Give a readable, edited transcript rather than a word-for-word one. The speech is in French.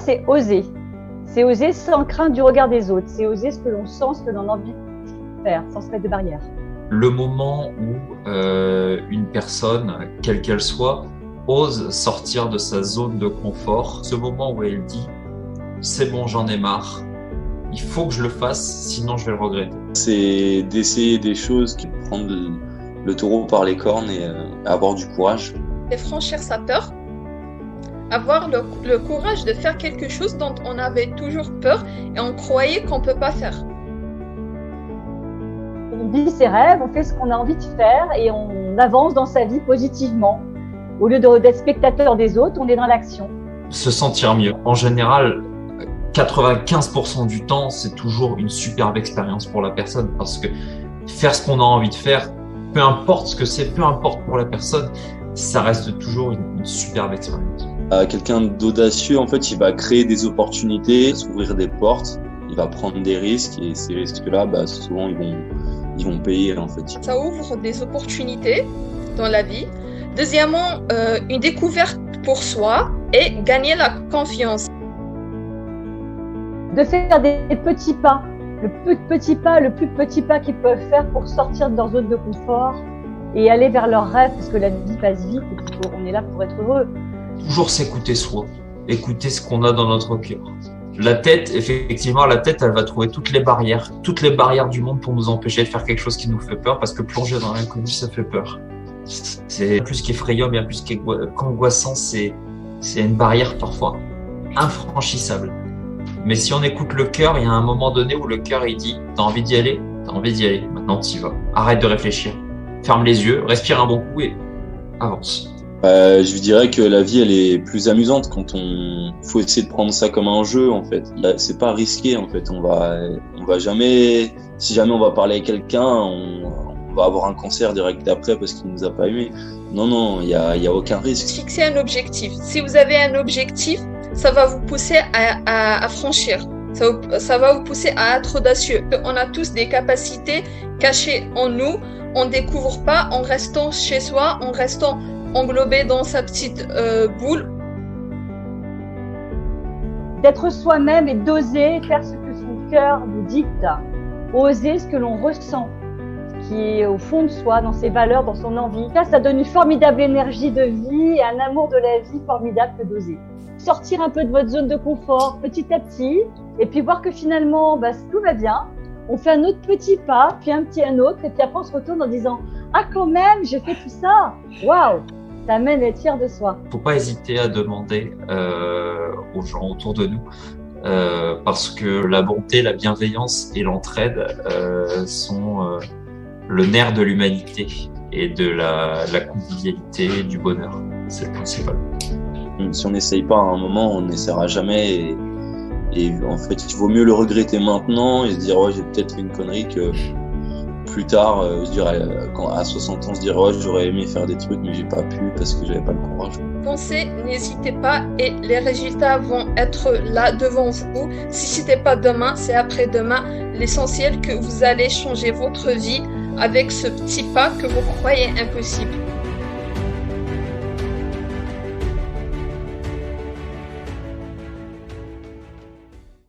c'est oser. C'est oser sans crainte du regard des autres. C'est oser ce que l'on sent, ce que l'on a envie de faire, sans se mettre de barrière. Le moment où une personne, quelle qu'elle soit, ose sortir de sa zone de confort, ce moment où elle dit « c'est bon, j'en ai marre, il faut que je le fasse, sinon je vais le regretter ». C'est d'essayer des choses qui prennent le taureau par les cornes et avoir du courage. Et franchir sa peur, avoir le courage de faire quelque chose dont on avait toujours peur et on croyait qu'on ne peut pas faire. On vit ses rêves, on fait ce qu'on a envie de faire et on avance dans sa vie positivement. Au lieu d'être spectateur des autres, on est dans l'action. Se sentir mieux. En général, 95% du temps, c'est toujours une superbe expérience pour la personne parce que faire ce qu'on a envie de faire, peu importe ce que c'est, peu importe pour la personne, ça reste toujours une superbe expérience. Quelqu'un d'audacieux, en fait, il va créer des opportunités, s'ouvrir des portes, il va prendre des risques et ces risques-là, souvent, ils vont payer, en fait. Ça ouvre des opportunités dans la vie. Deuxièmement, une découverte pour soi et gagner la confiance. De faire des petits pas, le plus petit pas qu'ils peuvent faire pour sortir de leur zone de confort et aller vers leurs rêves, parce que la vie passe vite et on est là pour être heureux. Toujours s'écouter soi, écouter ce qu'on a dans notre cœur. La tête, effectivement, elle va trouver toutes les barrières du monde pour nous empêcher de faire quelque chose qui nous fait peur, parce que plonger dans l'inconnu, ça fait peur. C'est plus qu'effrayant, bien plus qu'angoissant, c'est une barrière parfois infranchissable. Mais si on écoute le cœur, il y a un moment donné où le cœur il dit « t'as envie d'y aller, maintenant t'y vas. Arrête de réfléchir, ferme les yeux, respire un bon coup et avance ». Je dirais que la vie, elle est plus amusante quand faut essayer de prendre ça comme un jeu, en fait. C'est pas risqué, en fait. On va jamais, si jamais on va parler à quelqu'un, on va avoir un cancer direct après parce qu'il nous a pas aimé. Non, il y a aucun risque. Fixez un objectif. Si vous avez un objectif, ça va vous pousser à franchir. Ça va vous pousser à être audacieux. On a tous des capacités cachées en nous. On découvre pas en restant chez soi, en restant englobé dans sa petite boule. D'être soi-même et d'oser faire ce que son cœur nous dicte. Oser ce que l'on ressent, ce qui est au fond de soi, dans ses valeurs, dans son envie. Là, ça donne une formidable énergie de vie et un amour de la vie formidable que d'oser. Sortir un peu de votre zone de confort petit à petit et puis voir que finalement, tout va bien. On fait un autre petit pas, puis un autre, et puis après on se retourne en disant « Ah quand même, j'ai fait tout ça ! Waouh !» Ça amène à être fier de soi. Faut pas hésiter à demander aux gens autour de nous parce que la bonté, la bienveillance et l'entraide sont le nerf de l'humanité et de la convivialité, du bonheur. C'est le principal. Si on n'essaye pas à un moment, on n'essaiera jamais. Et en fait, il vaut mieux le regretter maintenant et se dire j'ai peut-être fait une connerie que plus tard, à 60 ans, se dire j'aurais aimé faire des trucs mais j'ai pas pu parce que j'avais pas le courage. Pensez, n'hésitez pas et les résultats vont être là devant vous. Si c'était pas demain, c'est après-demain. L'essentiel que vous allez changer votre vie avec ce petit pas que vous croyez impossible.